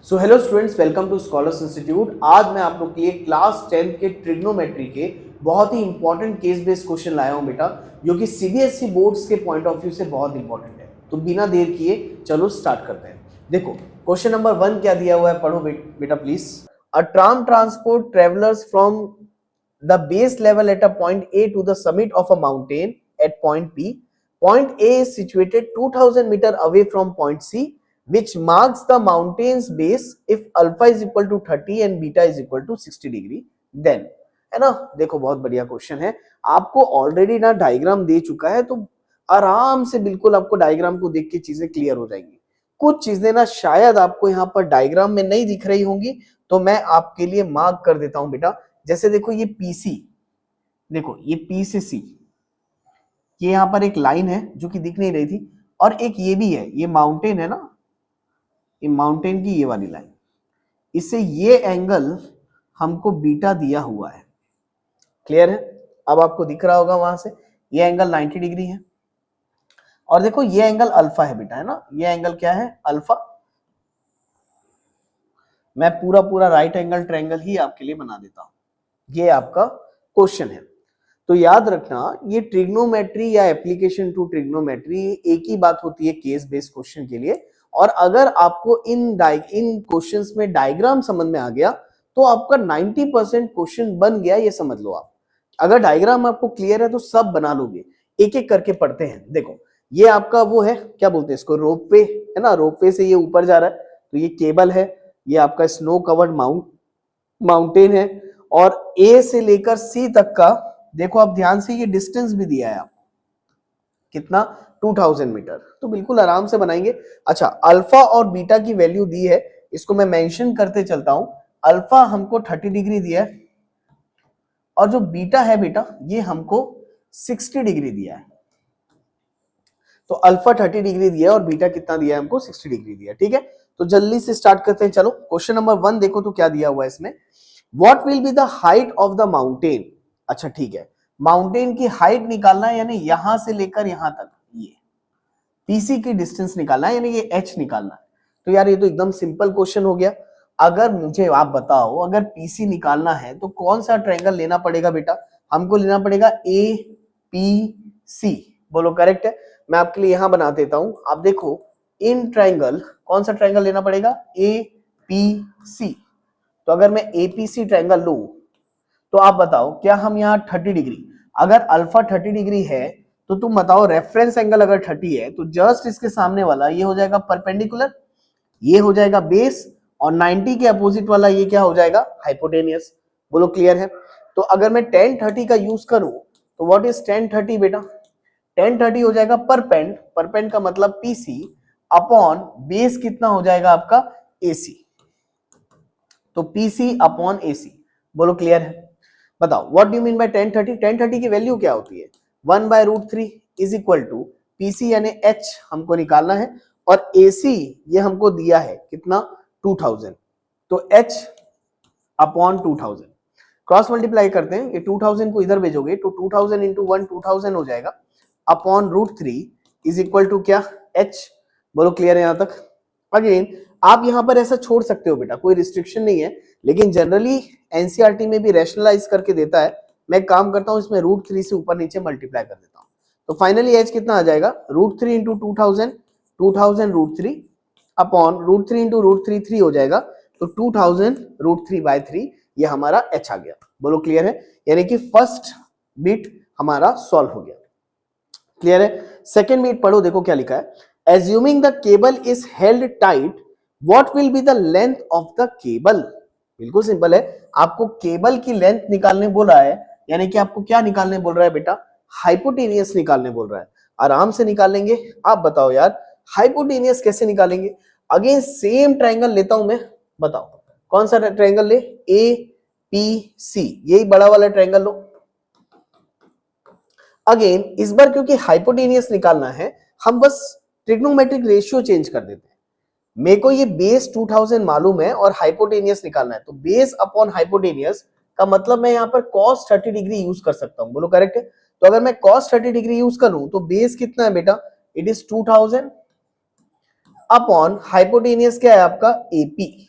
So hello students, welcome to scholars institute. आज मैं आप लोग के लिए क्लास 10th के ट्रिग्नोमेट्री के बहुत ही इंपॉर्टेंट केस बेस्ड क्वेश्चन लाया हूं बेटा, जो कि सीबीएसई बोर्ड्स के पॉइंट ऑफ व्यू से बहुत इंपॉर्टेंट है। तो बिना देर किए चलो स्टार्ट करते हैं। देखो क्वेश्चन नंबर 1 क्या दिया हुआ है, पढ़ो बेटा please. A tram transport travellers from the base level at a point A to the summit of a mountain at point B. Point A is situated 2000 meter away from point C, which marks the mountain's base if alpha is equal to 30 and beta is equal to 60 degree. Then है ना। देखो बहुत बढ़िया question है, आपको already ना diagram दे चुका है, तो आराम से बिल्कुल आपको डायग्राम को देख के चीजें क्लियर हो जाएंगी। कुछ चीजें ना शायद आपको यहाँ पर डायग्राम में नहीं दिख रही होंगी, तो मैं आपके लिए मार्क कर देता हूं बेटा। जैसे देखो ये पीसी, देखो ये पी से सी, ये यहां पर एक लाइन है जो कि दिख नहीं रही थी, और एक ये भी है, ये माउंटेन है ना, ये माउंटेन की ये वाली लाइन, इससे ये एंगल हमको बीटा दिया हुआ है। क्लियर है? अब आपको दिख रहा होगा वहां से ये एंगल 90 डिग्री है, और देखो ये एंगल अल्फा है बेटा, है ना। ये एंगल क्या है? अल्फा। मैं पूरा पूरा राइट एंगल ट्रायंगल ही आपके लिए बना देता हूं। ये आपका क्वेश्चन है। तो याद रखना, ये ट्रिग्नोमेट्री या एप्लीकेशन टू ट्रिग्नोमेट्री एक ही बात होती है केस बेस्ड क्वेश्चन के लिए। और अगर आपको इन क्वेश्चंस में डायग्राम समझ में आ गया तो आपका 90% क्वेश्चन बन गया, ये समझ लो आप। अगर डायग्राम आपको क्लियर है तो सब बना लोगे। एक एक करके पढ़ते हैं। देखो ये आपका वो है, क्या बोलते हैं इसको, रोपवे है ना। रोपवे से ये ऊपर जा रहा है, तो ये केबल है। ये आपका स्नो कवर्ड माउंटेन है, और ए से लेकर सी तक का देखो आप ध्यान से, ये डिस्टेंस भी दिया है आपको कितना, 2000 मीटर। तो बिल्कुल आराम से बनाएंगे। अच्छा, अल्फा और बीटा की वैल्यू दी है, इसको मैं मेंशन करते चलता हूं। अल्फा हमको 30 डिग्री दिया है, और जो बीटा है बेटा ये हमको 60 डिग्री दिया है। तो अल्फा 30 डिग्री दिया है और बीटा कितना दिया है हमको, 60 डिग्री दिया है। ठीक है, तो जल्दी से स्टार्ट करते हैं। चलो क्वेश्चन नंबर 1 देखो तो क्या दिया हुआ है इसमें। What will be the height of the mountain. अच्छा ठीक है, माउंटेन की हाइट निकालना है, यानी यहां से लेकर यहां तक ये पीसी की डिस्टेंस निकालना है, यानी ये एच निकालना है। तो यार ये तो एकदम सिंपल क्वेश्चन हो गया। अगर मुझे आप बताओ, अगर पीसी निकालना है तो कौन सा ट्रायंगल लेना पड़ेगा बेटा? हमको लेना पड़ेगा ए पी सी। बोलो करेक्ट है। मैं आपके लिए यहां बना देता हूं, आप देखो इन ट्रायंगल कौन सा ट्रायंगल लेना पड़ेगा, ए पी सी। तो अगर मैं एपीसी ट्रायंगल लूं तो आप बताओ क्या हम यहाँ 30 डिग्री, अगर अल्फा 30 डिग्री है तो तुम बताओ रेफरेंस एंगल अगर 30 है तो जस्ट इसके सामने वाला ये हो जाएगा परपेंडिकुलर, ये हो जाएगा बेस, और 90 के अपोजिट वाला ये क्या हो जाएगा, हाइपोटेनियस। बोलो क्लियर है? तो अगर मैं tan 30 का यूज करूं तो व्हाट इज tan 30 बेटा? tan 30 हो जाएगा परपेंड, परपेंड का मतलब पीसी अपॉन बेस कितना हो जाएगा आपका, एसी। तो पीसी अपॉन एसी। बोलो क्लियर है? बताओ what do mean by tan 30? tan 30 की वैल्यू क्या होती है, 1/√3 इज इक्वल टू पीसी यानी एच हमको निकालना है, और एसी ये हमको दिया है कितना, 2000। तो एच अपॉन 2000 क्रॉस मल्टीप्लाई करते हैं, ये 2000 को इधर भेजोगे तो 2000 इंटू 1 2000 हो जाएगा, अपॉन √3 इज इक्वल टू क्या, एच। बोलो क्लियर है यहां तक? अगेन आप यहां पर ऐसा छोड़ सकते हो बेटा, कोई रिस्ट्रिक्शन नहीं है, लेकिन जनरली एनसीईआरटी में भी रैशनलाइज करके देता है। मैं काम करता हूं इसमें √3 से ऊपर नीचे मल्टीप्लाई कर देता हूं, तो फाइनली एच कितना आ जाएगा, √3 इंटू 2000, 2000 √3 अपॉन √3 इंटू √3 3 हो जाएगा, तो 2000 √3/3 ये हमारा एच आ गया। बोलो क्लियर है? यानी कि फर्स्ट बिट हमारा सॉल्व हो गया। क्लियर है? सेकेंड बिट पढ़ो, देखो क्या लिखा है। Assuming the cable is held tight, what will be the length of the cable. बिल्कुल सिंपल है, आपको केबल की लेंथ निकालने बोल रहा है, यानी कि आपको क्या निकालने बोल रहा है बेटा, हाइपोटेनियस निकालने बोल रहा है। आराम से निकाल लेंगे। आप बताओ यार हाइपोटेनियस कैसे निकालेंगे? अगेन सेम ट्रायंगल लेता हूं मैं, बताओ कौन सा ट्रायंगल ले, ए पी सी, यही बड़ा वाला ट्रायंगल लो। अगेन इस बार क्योंकि हाइपोटेनियस निकालना है, हम बस ट्रिग्नोमेट्रिक रेशियो चेंज कर देते हैं। मेरे को ये बेस 2000 मालूम है और हाइपोटेनियस निकालना है, तो बेस अपॉन हाइपोटेनियस का मतलब मैं यहाँ पर cos 30 डिग्री यूज कर सकता हूँ। बोलो करेक्ट है? तो अगर मैं cos 30 डिग्री यूज करूं तो बेस कितना है बेटा, इट इज 2000 अपॉन हाइपोटेनियस क्या है आपका, एपी।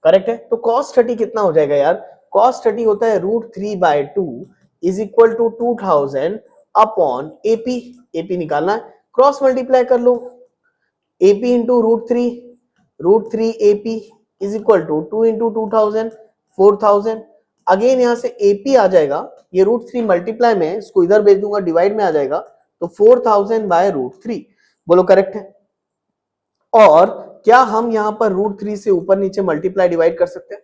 करेक्ट है। तो cos 30 कितना हो जाएगा यार, cos 30 होता है √3/2 is equal to 2000 upon AP, AP निकालना है, क्रॉस मल्टीप्लाई कर लो, AP into √3 AP is equal to 2 into 2000 4000। Again यहां से एपी आ जाएगा, ये √3 मल्टीप्लाई में इसको इधर भेज दूंगा, डिवाइड में आ जाएगा, तो 4000/√3। बोलो करेक्ट है। और क्या हम यहां पर √3 से ऊपर नीचे मल्टीप्लाई डिवाइड कर सकते हैं?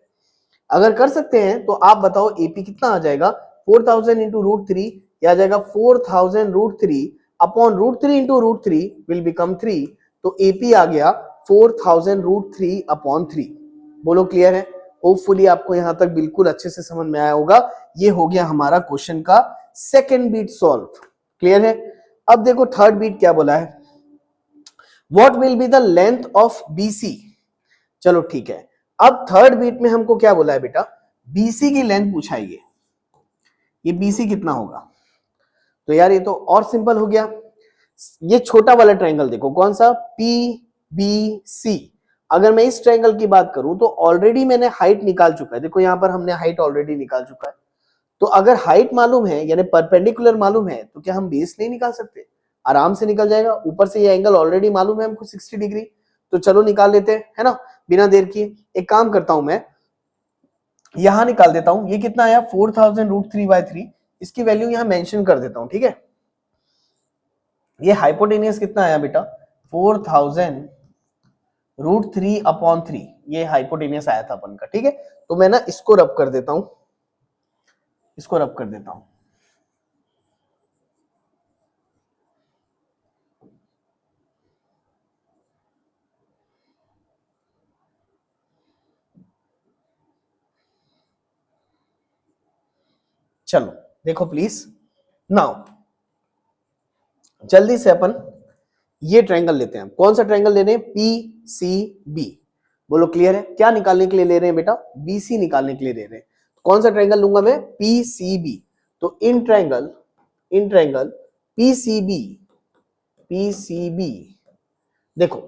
अगर कर सकते हैं तो आप बताओ एपी कितना आ जाएगा, 4000 इंटू √3, यह आ जाएगा 4000√3 अपॉन √3 इंटू √3 विल बिकम 3, तो एपी आ गया 4000√3 अपॉन 3। बोलो क्लियर है? होपफुली आपको यहां तक बिल्कुल अच्छे से समझ में आया होगा। ये हो गया हमारा क्वेश्चन का सेकंड बीट सॉल्व। क्लियर है? अब देखो थर्ड बीट क्या बोला है, what will be the length of BC. चलो ठीक है, अब थर्ड बीट में हमको क्या बोला है बेटा, बीसी की लेंथ पूछा है, ये बीसी कितना होगा। तो यार ये तो और सिंपल हो गया, ये छोटा वाला ट्रायंगल देखो, कौन सा, पी बी सी। अगर मैं इस ट्रायंगल की बात करूं तो ऑलरेडी मैंने हाइट निकाल चुका है, देखो यहां पर हमने हाइट ऑलरेडी निकाल चुका है। तो अगर हाइट मालूम है यानी परपेंडिकुलर मालूम है, तो क्या हम बेस नहीं निकाल सकते? आराम से निकल जाएगा। ऊपर से ये एंगल ऑलरेडी मालूम है हमको 60 डिग्री, तो चलो निकाल लेते हैं, है ना, बिना देर किए। एक काम करता हूं मैं, यहां निकाल देता हूं, ये कितना आया 4000√3/3, इसकी वैल्यू यहां मेंशन कर देता हूं, ठीक है। ये हाइपोटेनियस कितना आया बेटा, 4000√3/3, ये हाइपोटेनियस आया था अपन का, ठीक है। तो मैं ना इसको रब कर देता हूं, इसको रब कर देता हूं। चलो देखो प्लीज, नाउ जल्दी से अपन ये ट्रायंगल लेते हैं। कौन सा ट्रायंगल ले रहे हैं, पी सी बी। बोलो क्लियर है? क्या निकालने के लिए ले रहे हैं बेटा, बीसी निकालने के लिए ले रहे हैं। कौन सा ट्रायंगल लूंगा मैं, पी सी बी। तो in triangle P C B, देखो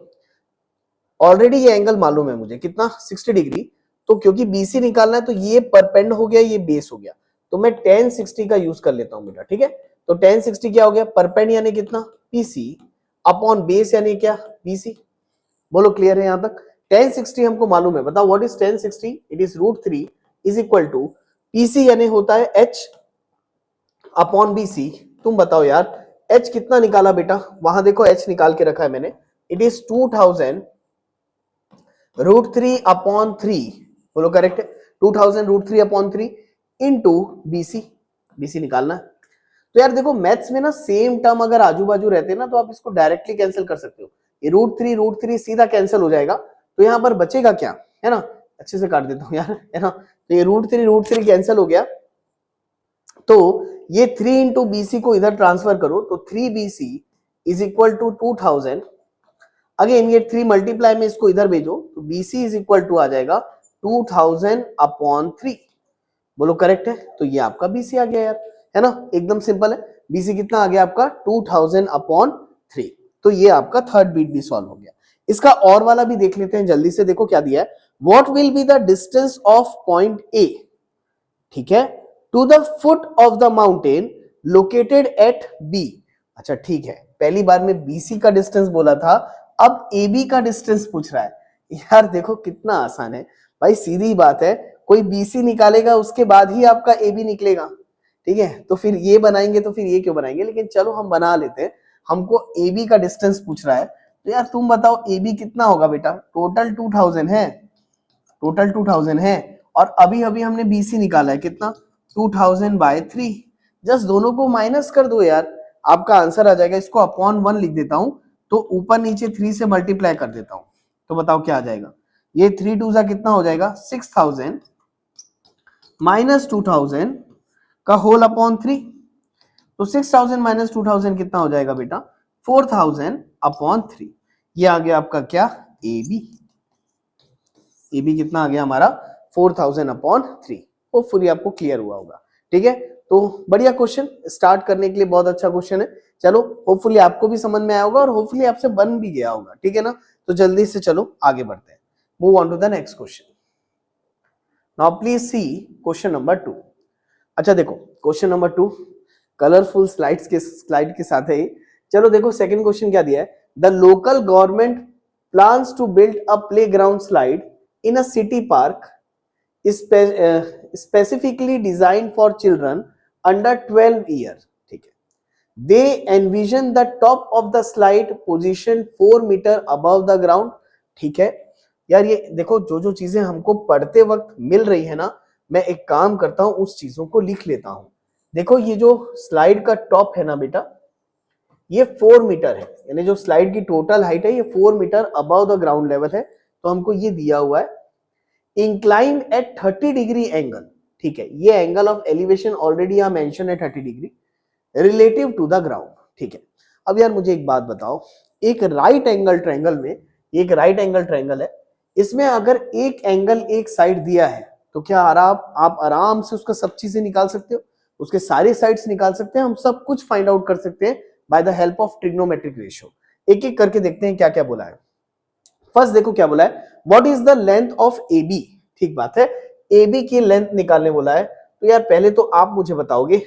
ऑलरेडी ये एंगल मालूम है मुझे कितना, 60 डिग्री। तो क्योंकि बीसी निकालना है तो ये परपेंड हो गया, ये बेस हो गया, तो मैं tan 60 का यूज कर लेता हूं बेटा, ठीक है। तो tan 60 क्या हो गया, परपेंड यानी कितना, पीसी अपॉन बेस यानी क्या, बीसी। बोलो क्लियर है यहां तक? tan 60 हमको मालूम है, बताओ what is tan 60, it is √3 is equal to PC यानी होता है h अपॉन बीसी। तुम बताओ यार h कितना निकाला बेटा, वहां देखो h निकाल के रखा है मैंने, इट इज 2000√3/3। बोलो करेक्ट है, 2000√3/3 इंटू बीसी, बीसी निकालना है। तो यार देखो मैथ्स में ना सेम टर्म अगर आजू बाजू रहते हैं ना, तो आप इसको डायरेक्टली कैंसिल कर सकते हो। ये √3 सीधा कैंसिल हो जाएगा, तो यहाँ पर बचेगा क्या, है ना, अच्छे से काट देता हूँ यार, है ना। तो ये √3 कैंसिल हो गया, तो ये 3 इंटू बीसी को इधर ट्रांसफर करो, तो 3BC is equal to 2000। Again ये 3 मल्टीप्लाई में इसको इधर भेजो, तो BC इज इक्वल टू आ जाएगा 2000/3। बोलो करेक्ट है? तो ये आपका BC आ गया यार, है ना, एकदम सिंपल है। BC कितना आ गया आपका 2000/3। तो ये आपका थर्ड बीट भी सॉल्व हो गया। इसका और वाला भी देख लेते हैं जल्दी से, देखो क्या दिया है, what will be the distance of point A, ठीक है, to the foot of the mountain located at B. अच्छा ठीक है, पहली बार में BC का डिस्टेंस बोला था, अब AB का डिस्टेंस पूछ रहा है। यार देखो कितना आसान है भाई, सीधी बात है, कोई BC निकालेगा उसके बाद ही आपका AB निकलेगा, ठीक है। तो फिर ये बनाएंगे तो फिर ये क्यों बनाएंगे, लेकिन चलो हम बना लेते हैं। हमको AB का डिस्टेंस पूछ रहा है, तो यार तुम बताओ AB कितना होगा बेटा, टोटल 2000 है, टोटल 2000 है, और अभी अभी हमने BC निकाला है कितना, 2000/3। जस्ट दोनों को माइनस कर दो यार, आपका आंसर आ जाएगा। इसको अपॉन 1 लिख देता हूं, तो ऊपर नीचे 3 से मल्टीप्लाई कर देता हूं, तो बताओ क्या आ जाएगा। ये 3 2 जा कितना हो जाएगा, 6000 माइनस 2000 का होल अपॉन 3। तो 6000 माइनस 2000 कितना हो जाएगा बेटा, 4000/3। ये आ गया आपका क्या, AB। AB कितना आ गया हमारा, 4000/3। होपफुली आपको क्लियर हुआ होगा, ठीक है। तो बढ़िया क्वेश्चन, स्टार्ट करने के लिए बहुत अच्छा क्वेश्चन है। चलो होपफुली आपको भी समझ में आया होगा, और होपफुली आपसे बन भी गया होगा, ठीक है ना। तो जल्दी से चलो आगे बढ़ते हैं, move on to the next question. Now please see question number 2। अच्छा देखो क्वेश्चन नंबर 2 कलरफुल स्लाइड के साथ है। चलो देखो सेकंड क्वेश्चन क्या दिया है, the local government plans to build a playground slide in a city park specifically designed for children under 12 year। ठीक है, they envision the top of the slide position 4 meter above the ground। ठीक है यार, ये देखो जो जो चीजें हमको पढ़ते वक्त मिल रही है ना, मैं एक काम करता हूं उस चीजों को लिख लेता हूं। देखो ये जो स्लाइड का टॉप है ना बेटा, ये 4 मीटर है, यानी जो स्लाइड की टोटल हाइट है ये 4 metre above the ground level है। तो हमको ये दिया हुआ है इंक्लाइंड एट 30 डिग्री एंगल। ठीक है, ये एंगल ऑफ एलिवेशन ऑलरेडी यहां मेंशन है 30 degree relative to the ground. ठीक है, अब यार मुझे एक बात बताओ, एक राइट एंगल ट्रायंगल में, एक राइट एंगल ट्रायंगल है, इसमें अगर एक एंगल एक साइड दिया है तो क्या आप आराम से उसका सब चीजें निकाल सकते हो, उसके सारे साइड्स निकाल सकते हैं, हम सब कुछ फाइंड आउट कर सकते हैं by the help of trigonometric ratio. एक एक करके देखते हैं क्या क्या बोला है। फर्स्ट देखो क्या बोला है, what is the length of A B. ठीक बात है, ए बी की लेंथ निकालने बोला है। तो यार पहले तो आप मुझे बताओगे,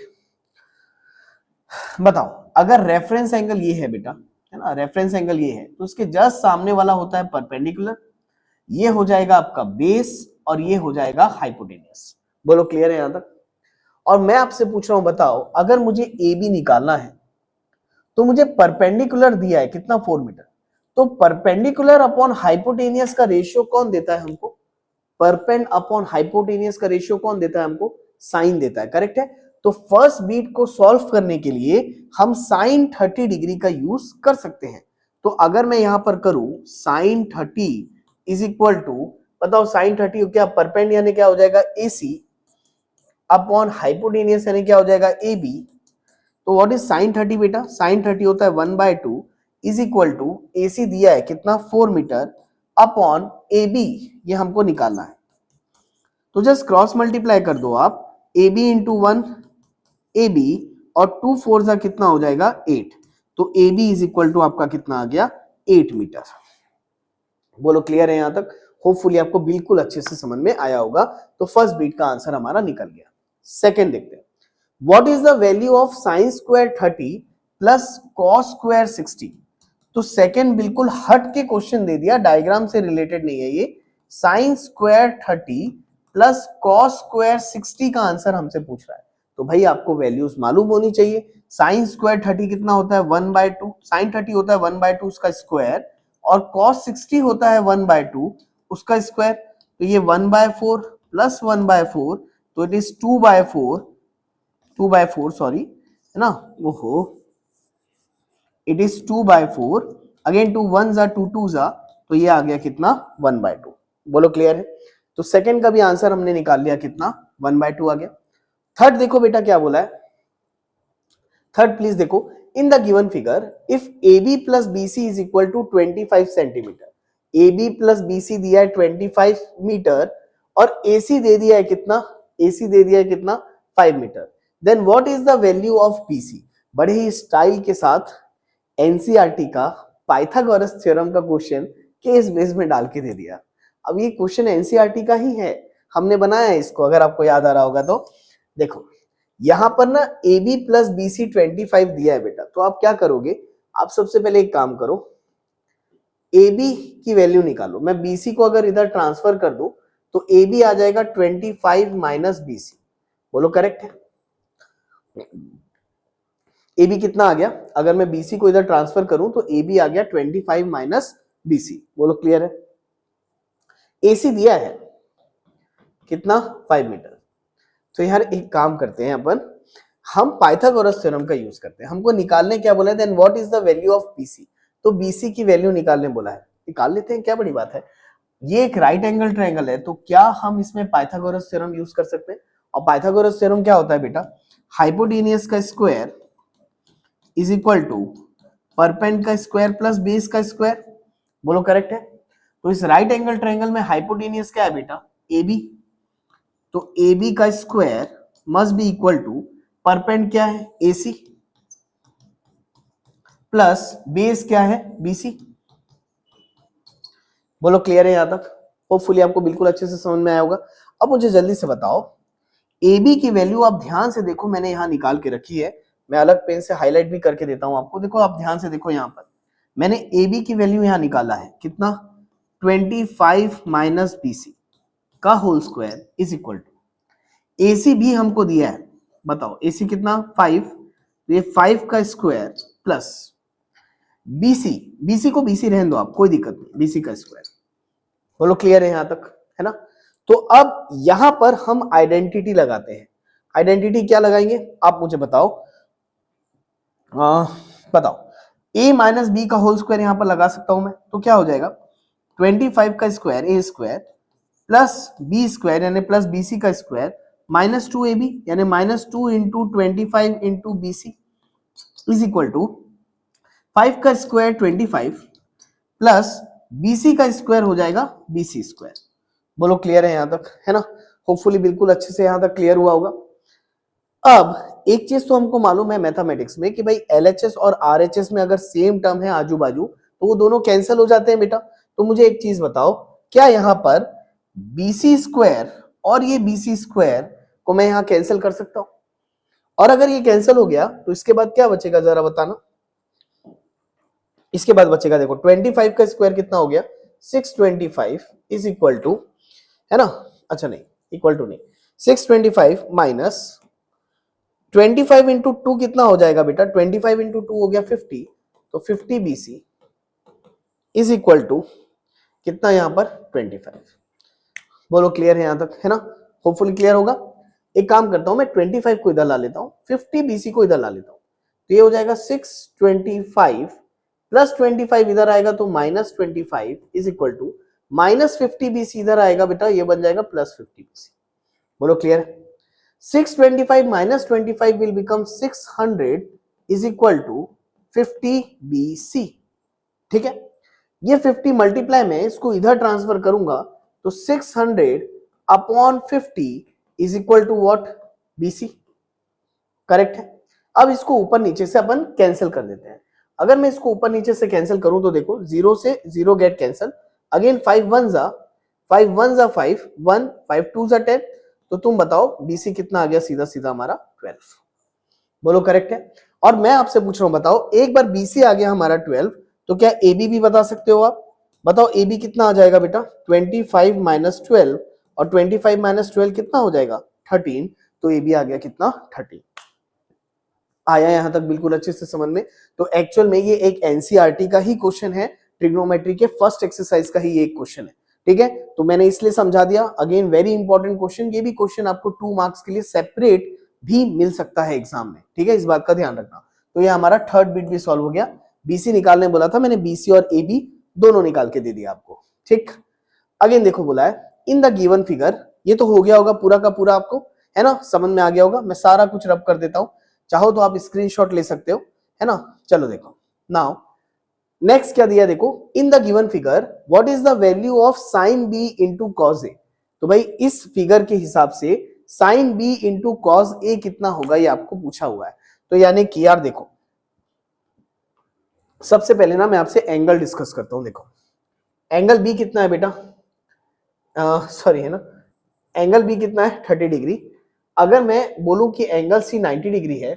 बताओ अगर रेफरेंस एंगल ये है बेटा, है ना, रेफरेंस एंगल ये है तो उसके जस्ट सामने वाला होता है परपेंडिकुलर, ये हो जाएगा आपका बेस और ये हो जाएगा हाइपोटेनियस। बोलो क्लियर है यहां तक। और मैं आपसे पूछ रहा हूं, बताओ अगर मुझे ए बी निकालना है तो मुझे परपेंडिकुलर दिया है कितना 4 मीटर, तो परपेंडिकुलर अपॉन हाइपोटेनियस का रेशियो कौन देता है हमको, परपेंड अपॉन हाइपोटेनियस का रेशियो कौन देता है हमको, साइन देता है। करेक्ट है, तो फर्स्ट बीट को सॉल्व करने के लिए हम साइन 30 डिग्री का यूज कर सकते हैं। तो अगर मैं यहां पर करूं साइन 30 इज इक्वल टू, बताओ साइन 30 क्या, परपेंड यानी क्या हो जाएगा AC अपॉन हाइपोटेनियस यानी क्या हो जाएगा AB। तो व्हाट इज साइन 30 बेटा, साइन 30 होता है 1/2 इज इक्वल टू AC दिया है कितना 4 मीटर अपॉन AB, ये हमको निकालना है। तो जस्ट क्रॉस मल्टीप्लाई कर दो आप, AB इंटू 1 AB और 2 4 जा कितना हो जाएगा 8। तो AB इज इक्वल टू आपका कितना आ गया 8 मीटर। बोलो क्लियर है यहां तक, होपफुली आपको बिल्कुल अच्छे से समझ में आया होगा। तो फर्स्ट बीट का आंसर हमारा निकल गया। सेकंड देखते हैं, what is the value of sine square 30 plus cos square 60। तो सेकंड बिल्कुल हट के क्वेश्चन दे दिया, डायग्राम से रिलेटेड नहीं है ये। Sine square 30 plus cos square 60 का आंसर हमसे पूछ रहा है, तो भाई आपको वैल्यूज मालूम होनी चाहिए। साइन स्क्वायर 30 कितना होता है 1/2, साइन 30 होता है 1/2 उसका स्क्वायर, और कॉस 60 होता है 1/2 उसका स्क्वायर। तो ये 1/4 प्लस 1/4, तो इट इज 2/4 सॉरी, है ना, ओहो, इट इज 2/4, अगेन 2 1 जा 2 2 जा, तो ये आ गया कितना 1/2। बोलो क्लियर है। तो सेकंड का भी आंसर हमने निकाल लिया कितना 1/2 आ गया। थर्ड देखो बेटा क्या बोला है, थर्ड प्लीज देखो, in the given figure if AB plus BC is equal to 25 centimetre, AB plus BC दिया है 25 मीटर और AC दे दिया है कितना, AC दे दिया है कितना 5 metre, then what is the value of BC। बड़े ही स्टाइल के साथ एनसीईआरटी का पाइथागोरस थ्योरम का क्वेश्चन केस बेस में डाल के दे दिया। अब ये क्वेश्चन एनसीईआरटी का ही है, हमने बनाया है इसको, अगर आपको याद आ रहा होगा तो। देखो यहां पर ना AB प्लस BC 25 दिया है बेटा, तो आप क्या करोगे, आप सबसे पहले एक काम करो, AB की वैल्यू निकालो। मैं BC को अगर इधर ट्रांसफर कर दूं तो AB आ जाएगा 25 माइनस BC। बोलो करेक्ट है, AB कितना आ गया, अगर मैं BC को इधर ट्रांसफर करूं तो AB आ गया 25 माइनस BC। बोलो क्लियर है। AC दिया है कितना 5 मीटर। तो यार एक काम करते हैं अपन, हम पाइथागोरस थ्योरम का यूज करते हैं, हमको निकालने क्या बोला है, then what is the value of BC। तो BC की वैल्यू निकालने बोला है, निकाल लेते हैं, क्या बड़ी बात है। ये एक राइट एंगल ट्रायंगल है, तो क्या हम इसमें पाइथागोरस थ्योरम यूज कर सकते हैं। और पाइथागोरस थ्योरम क्या होता है बेटा, हाइपोटेनियस का square is equal to perpend का स्क्वायर प्लस बेस का स्क्वायर। बोलो करेक्ट है। तो इस राइट एंगल ट्रायंगल में हाइपोटेनियस क्या है बेटा AB, तो AB का square must be equal to perpend क्या है AC प्लस बेस क्या है BC। बोलो क्लियर है यहां तक, होपफुली आपको बिल्कुल अच्छे से समझ में आया होगा। अब मुझे जल्दी से बताओ ए बी की वैल्यू आप ध्यान से देखो, मैंने यहाँ निकाल के रखी है, मैं अलग पेन से हाईलाइट भी करके देता हूं आपको। देखो आप ध्यान से देखो, यहाँ पर मैंने ए बी की वैल्यू यहाँ निकाला है, कितना 25 माइनस बी सी का whole square is equal to A C भी हमको दिया है, बताओ ए सी कितना 5, तो ये 5 का स्क्वायर प्लस बीसी, बीसी को बीसी रहने दो आप, कोई दिक्कत नहीं, बीसी का स्क्वायर। बोलो क्लियर है यहां तक, है ना। तो अब यहां पर हम आइडेंटिटी लगाते हैं। आइडेंटिटी क्या लगाएंगे आप मुझे बताओ, बताओ a माइनस बी का होल स्क्वायर यहां पर लगा सकता हूं मैं, तो क्या हो जाएगा 25 का square A square plus B square यानी प्लस बीसी का स्क्वायर माइनस 2ab यानी minus 2 into 25 into BC is equal to 5 का स्क्वायर 25 प्लस बीसी का स्क्वायर हो जाएगा बीसी स्क्वायर। बोलो क्लियर है यहां तक, है ना। होपफुली बिल्कुल अच्छे से यहां तक क्लियर हुआ होगा। अब एक चीज तो हमको मालूम है मैथमेटिक्स में कि भाई एलएचएस और आरएचएस में अगर सेम टर्म है आजू बाजू तो वो दोनों कैंसिल हो जाते हैं बेटा। तो मुझे एक चीज बताओ, क्या यहाँ पर बीसी स्क्वायर और ये बीसी स्क्वायर को मैं यहाँ कैंसिल कर सकता हूं? और अगर ये कैंसिल हो गया तो इसके बाद क्या बचेगा जरा बताना। इसके बाद बचेगा देखो 25 का स्क्वायर कितना हो गया 625 इज इक्वल टू, है ना, अच्छा नहीं इक्वल टू नहीं, 625 माइनस 25 इंटू 2 कितना हो जाएगा बेटा, 25 इंटू 2 हो गया 50, तो 50 बीसी इज इक्वल टू कितना यहाँ पर 25। बोलो क्लियर है यहां तक, है ना। होपफुली क्लियर होगा। एक काम करता हूं मैं 25 को इधर ला लेता हूं, 50 बीसी को इधर ला लेता हूं, तो ये हो जाएगा 625 प्लस 25 इधर आएगा तो minus 25 is equal to minus 50 BC इधर आएगा बेटा, ये बन जाएगा प्लस 50 बीसी। बोलो clear. 625 minus 25 will become 600 is equal to 50 BC। ठीक है, ये 50 मल्टीप्लाई में इसको इधर ट्रांसफर करूंगा तो 600 upon 50 is equal to what BC। Correct है। अब इसको ऊपर नीचे से अपन कैंसिल कर देते हैं। अगर मैं इसको ऊपर नीचे से कैंसिल करूं तो देखो 0 से 0 गेट कैंसिल, अगेन 5 1 जा 5 1 जा 5 1 5 2 जा 10, तो तुम बताओ BC कितना आ गया, सीधा सीधा हमारा 12। बोलो करेक्ट है। और मैं आपसे पूछ रहा हूं बताओ, एक बार BC आ गया हमारा 12 तो क्या AB भी बता सकते हो आप? बताओ AB कितना आ जाएगा बेटा 25 माइनस 12, और 25 माइनस 12 कितना हो जाएगा 13, तो AB आ गया कितना 13। आया यहां तक बिल्कुल अच्छे से समझ में। तो एक्चुअल में ये एक एनसीईआरटी का ही क्वेश्चन है, ट्रिग्नोमेट्री के फर्स्ट एक्सरसाइज का ही एक क्वेश्चन है। ठीक है, तो मैंने इसलिए समझा दिया। अगेन वेरी इंपॉर्टेंट क्वेश्चन, ये भी क्वेश्चन आपको 2 मार्क्स के लिए सेपरेट भी मिल सकता है एग्जाम में। ठीक है, इस बात का ध्यान रखना। तो ये हमारा थर्ड बिट भी सॉल्व हो गया। बीसी निकालने बोला था मैंने, बीसी और एबी दोनों निकाल के दे दिया आपको। ठीक, अगेन देखो बोला है इन द गिवन फिगर, ये तो हो गया होगा पूरा का पूरा आपको, है ना, समझ में आ गया होगा। मैं सारा कुछ रब कर देता हूं, चाहो तो आप स्क्रीनशॉट ले सकते हो, है ना। चलो देखो नाउ नेक्स्ट क्या दिया, देखो in the given figure what is the value of sine B into cos A. तो भाई इस फिगर के हिसाब से sine B into cos A कितना होगा ये आपको पूछा हुआ है। तो यानी कि यार देखो सबसे पहले ना मैं आपसे एंगल डिस्कस करता हूं। देखो एंगल बी कितना है बेटा, सॉरी है ना, एंगल बी कितना है 30 डिग्री। अगर मैं बोलूं कि एंगल सी 90 डिग्री है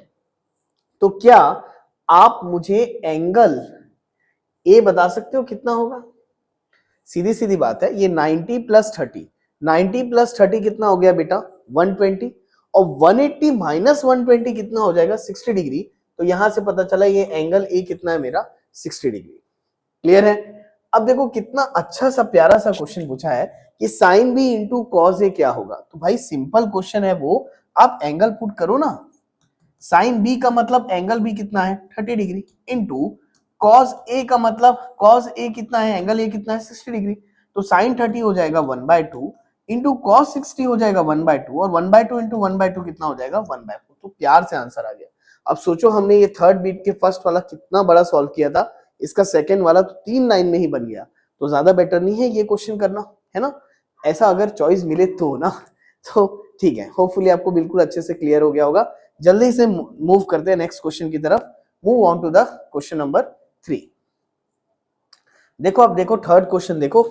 तो क्या आप मुझे एंगल ए बता सकते हो कितना होगा? सीधी सीधी बात है, ये 90 प्लस 30, 90 प्लस 30 कितना हो गया बेटा 120, और 180 माइनस 120 कितना हो जाएगा 60 डिग्री। तो यहां से पता चला ये एंगल ए कितना है मेरा 60 डिग्री। क्लियर है। अब देखो कितना अच्छा सा प्यारा सा क्वेश्चन पूछा है कि साइन बी इंटू कॉज ए क्या होगा। तो भाई सिंपल क्वेश्चन है वो, आप एंगल पुट करो ना। साइन बी का मतलब एंगल बी कितना है 30 डिग्री इंटू कॉस ए का मतलब कॉस ए कितना है, एंगल ए कितना है 60 डिग्री। तो साइन 30 हो जाएगा 1/2 इंटू कॉस 60 हो जाएगा 1/2, और 1/2 इंटू 1/2 कितना हो जाएगा 1/4। तो प्यार से आंसर आ गया। अब सोचो हमने ये थर्ड बीट के फर्स्ट वाला कितना बड़ा सॉल्व किया था, इसका सेकंड वाला तो 3 लाइन में ही बन गया। तो ज्यादा बेटर नहीं है ये क्वेश्चन करना, है ना। ऐसा अगर चॉइस मिले तो ना, तो ठीक है। होपफुली आपको बिल्कुल अच्छे से क्लियर हो गया होगा। जल्दी से मूव करते हैं नेक्स्ट क्वेश्चन की तरफ। Move on to the question number 3। देखो अब देखो थर्ड क्वेश्चन देखो,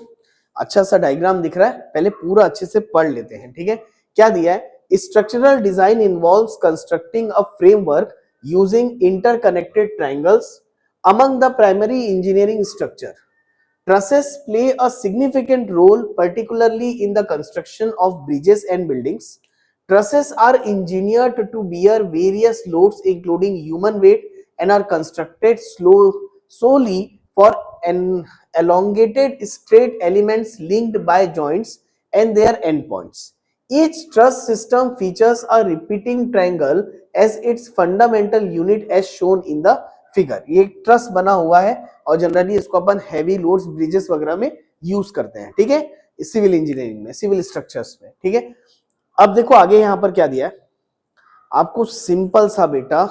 अच्छा सा डायग्राम दिख रहा है, पहले पूरा अच्छे से पढ़ लेते हैं, ठीक है। क्या दिया है, structural design involves constructing a framework using interconnected triangles among the primary engineering structure. Trusses play a significant role, particularly in the construction of bridges and buildings. Trusses are engineered to bear various loads, including human weight, and are constructed solely for an elongated straight elements linked by joints and their endpoints. Each truss system features a repeating triangle as its fundamental unit as shown in the figure. ये एक truss बना हुआ है और generally इसको अपन heavy loads bridges वगैरह में use करते हैं, ठीक है, सिविल इंजीनियरिंग में, सिविल स्ट्रक्चर्स में, ठीक है। अब देखो आगे यहां पर क्या दिया है आपको, सिंपल सा बेटा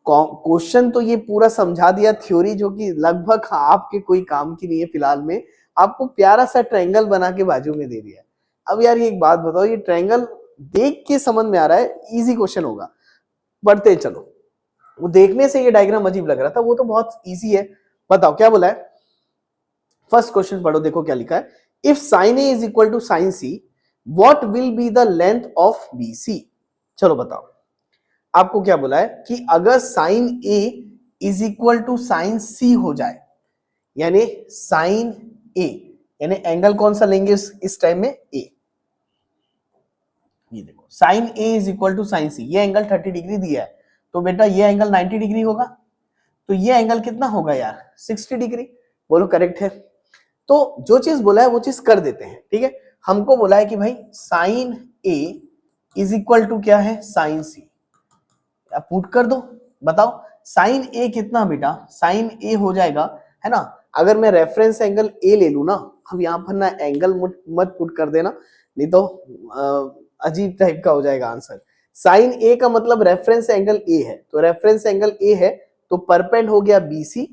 क्वेश्चन तो ये पूरा समझा दिया, थ्योरी जो कि लगभग आपके कोई काम की नहीं है फिलहाल में, आपको प्यारा सा ट्रायंगल बना के बाजू में दे दिया है। अब यार ये एक बात बताओ, ये ट्रायंगल देख के समझ में आ रहा है इजी क्वेश्चन होगा, बढ़ते चलो। वो देखने से ये डायग्राम अजीब लग रहा था, वो तो बहुत इजी है। बताओ क्या बोला है, फर्स्ट क्वेश्चन पढ़ो, देखो क्या लिखा है, if sine A is equal to sine C what will be the length of B C. चलो बताओ, आपको क्या बोला है कि अगर sine A is equal to sine C हो जाए, यानी साइन ए, यानी एंगल कौन सा लेंगे इस टाइम में, ए। ये देखो sine A is equal to sine C, ये एंगल 30 डिग्री दिया है, तो बेटा ये एंगल 90 डिग्री होगा, तो ये एंगल कितना होगा यार 60 डिग्री। बोलो करेक्ट है। तो जो चीज बोला है वो चीज कर देते हैं, ठीक है। हमको बोला है कि भाई sine A is equal to क्या है, साइन सी, पुट कर दो। बताओ साइन ए कितना बेटा, साइन ए हो जाएगा, है ना, अगर मैं रेफरेंस एंगल ए ले लू ना, अब यहाँ पर ना एंगल मत पुट कर देना, नहीं तो अजीब टाइप का हो जाएगा आंसर। साइन ए का मतलब रेफरेंस एंगल ए है, तो रेफरेंस एंगल ए है तो परपेंड हो गया बीसी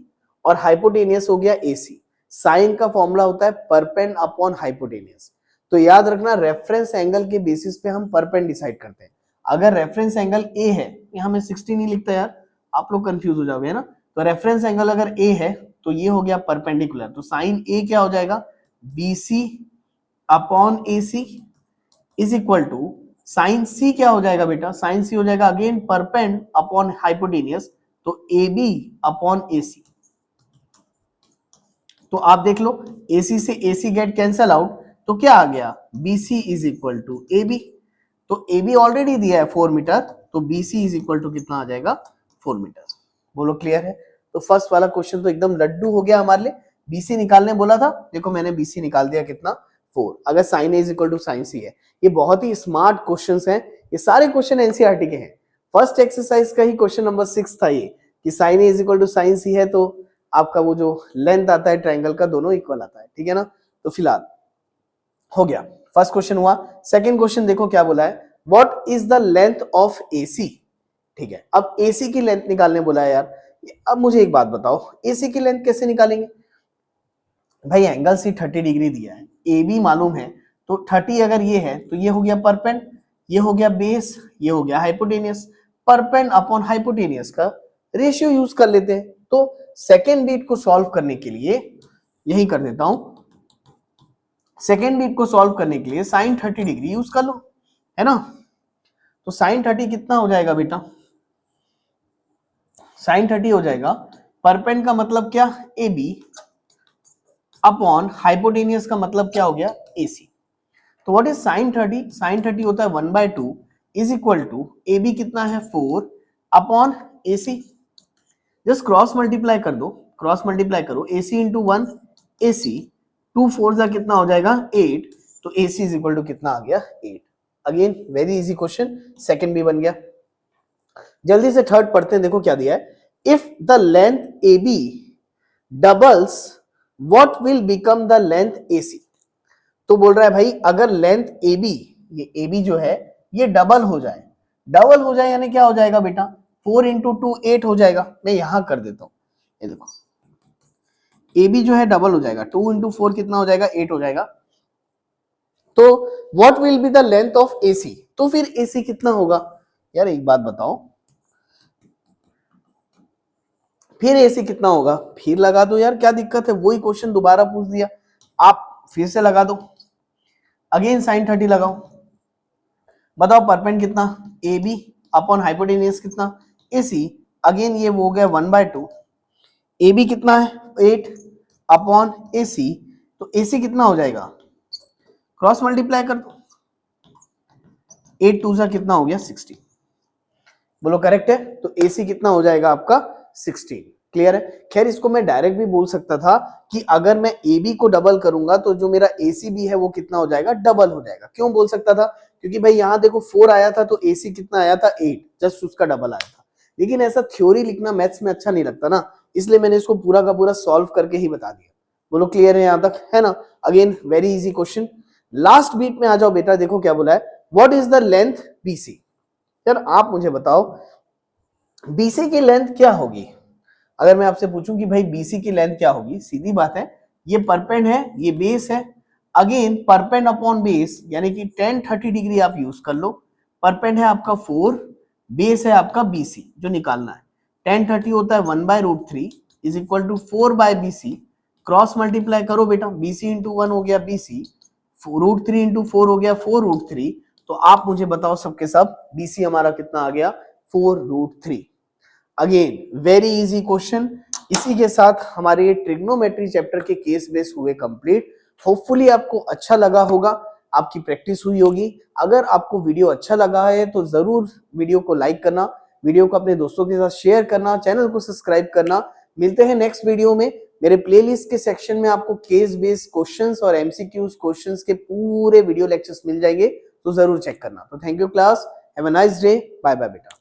और हाइपोटेनियस हो गया एसी। साइन का फॉर्मूला होता है परपेंड अपॉन हाइपोटेनियस, तो याद रखना रेफरेंस एंगल के बेसिस पे हम परपेंड डिसाइड करते हैं। अगर रेफरेंस एंगल ए है, यहाँ में 60 नहीं लिखता यार, आप लोग कंफ्यूज हो जाओगे, है ना। तो रेफरेंस एंगल अगर ए है तो ये हो गया परपेंडिकुलर, तो साइन ए क्या हो जाएगा, BC upon AC is equal to sine C क्या हो जाएगा बेटा, साइन सी हो जाएगा अगेन परपेंड अपॉन हाइपोटेनियस, तो ए बी अपॉन एसी। तो आप देख लो AC से AC गेट कैंसल आउट, तो क्या आ गया, BC is equal to AB। तो AB ऑलरेडी दिया है 4 मीटर, तो BC इज इक्वल टू कितना आ जाएगा, 4 मीटर। बोलो क्लियर है। तो फर्स्ट वाला क्वेश्चन तो एकदम लड्डू हो गया हमारे लिए। BC निकालने बोला था, देखो मैंने BC निकाल दिया कितना, 4, अगर sine A is equal to sine C है। ये बहुत ही स्मार्ट क्वेश्चन हैं, ये सारे क्वेश्चन एनसीईआरटी के हैं। फर्स्ट एक्सरसाइज का ही क्वेश्चन नंबर 6 था ये, कि sine A is equal to sine C है तो आपका वो जो लेंथ आता है ट्रायंगल का दोनों इक्वल आता है, ठीक है ना। तो फिलहाल हो गया, फर्स्ट क्वेश्चन हुआ। सेकंड क्वेश्चन देखो क्या बोला है, what is the length of AC. ठीक है, अब एसी की लेंथ निकालने बोला है यार। अब मुझे एक बात बताओ, एसी की लेंथ कैसे निकालेंगे। भाई एंगल सी 30 डिग्री दिया है, ए बी मालूम है, तो 30 अगर ये है तो ये हो गया परपेंड, ये हो गया बेस, ये हो गया हाइपोटेनियस। परपेंड अपॉन हाइपोटेनियस का रेशियो यूज कर लेते हैं। तो सेकेंड बीट को सॉल्व करने के लिए यही कर देता हूं, सेकेंड बीट को सॉल्व करने के लिए साइन 30 डिग्री यूज कर लो, है ना। तो साइन 30 कितना हो जाएगा बेटा, साइन 30 हो जाएगा परपेंड का मतलब क्या, ए बी अपॉन हाइपोटेनियस का मतलब क्या हो गया, एसी। तो व्हाट इज साइन 30, साइन 30 होता है 1/2 is equal to A B कितना है 4 upon AC. Just cross multiply कर दो, क्रॉस मल्टीप्लाई करो, AC इंटू 1 AC, 2 4 जा कितना हो जाएगा 8, तो AC इज इक्वल टू कितना आ गया 8। Again very easy question, second भी बन गया। जल्दी से थर्ड पढ़ते हैं, देखो क्या दिया है, if the length AB doubles what will become the length AC। तो बोल रहा है भाई अगर लेंथ AB, ये AB जो है ये डबल हो जाए, डबल हो जाए यानी क्या हो जाएगा बेटा, 4 इंटू 2 8 हो जाएगा। मैं यहां कर देता हूं, ये देखो AB जो है डबल हो जाएगा, 2 इंटू 4 कितना हो जाएगा 8 हो जाएगा। तो what will be the length of AC, तो फिर AC कितना होगा यार, एक बात बताओ, फिर AC कितना होगा, फिर लगा दो यार, क्या दिक्कत है, वही क्वेश्चन दोबारा पूछ दिया। आप फिर से लगा दो, अगेन साइन 30 लगाओ, बताओ परपेंड कितना, ए बी अपॉन हाइपोटेनियस कितना, ए सी, अगेन ये वो हो गया 1/2, ए बी कितना है 8 अपॉन ए सी, तो ए सी कितना हो जाएगा, क्रॉस मल्टीप्लाई कर दो, 8 2 सा कितना हो गया 16, बोलो करेक्ट है, तो ए सी कितना हो जाएगा आपका 16, क्लियर है। खैर इसको मैं डायरेक्ट भी बोल सकता था कि अगर मैं ए बी को डबल करूंगा तो जो मेरा ए सी बी है वो कितना हो जाएगा, डबल हो जाएगा। क्यों बोल सकता था, क्योंकि भाई यहाँ देखो 4 आया था तो ए सी कितना आया था 8, जस्ट उसका डबल आया था, लेकिन ऐसा थ्योरी लिखना मैथ्स में अच्छा नहीं लगता ना, इसलिए मैंने इसको पूरा का पूरा सॉल्व करके ही बता दिया। बोलो क्लियर है यहाँ तक, है ना। Again very easy question, last bit में आ जाओ बेटा, देखो क्या बोला है, what is the length BC. यार आप मुझे बताओ बीसी की लेंथ क्या होगी, अगर मैं आपसे पूछूं कि भाई बीसी की लेंथ क्या होगी, सीधी बात है, ये परपेंड है, ये बेस है, अगेन परपेंड अपॉन बेस यानी कि tan 30 डिग्री आप यूज कर लो, परपेंड है आपका 4, बेस है आपका बीसी जो निकालना है, tan 30 होता है 1/√3 is equal to 4/BC, cross multiply करो बेटा, BC इंटू 1 हो गया BC, √3 इंटू 4 हो गया 4√3, तो आप मुझे बताओ सबके सब BC हमारा कितना आ गया 4√3। Again very easy question. इसी के साथ हमारे ये ट्रिग्नोमेट्री चैप्टर के केस बेस हुए कंप्लीट। होपफुली आपको अच्छा लगा होगा, आपकी प्रैक्टिस हुई होगी। अगर आपको वीडियो अच्छा लगा है तो जरूर वीडियो को लाइक करना, वीडियो को अपने दोस्तों के साथ शेयर करना, चैनल को सब्सक्राइब करना। मिलते हैं नेक्स्ट वीडियो में। मेरे प्लेलिस्ट के सेक्शन में आपको केस बेस्ड क्वेश्चंस और एमसीक्यूज क्वेश्चंस के पूरे वीडियो लेक्चर्स मिल जाएंगे, तो जरूर चेक करना। तो thank you class, have a nice day, bye bye बेटा।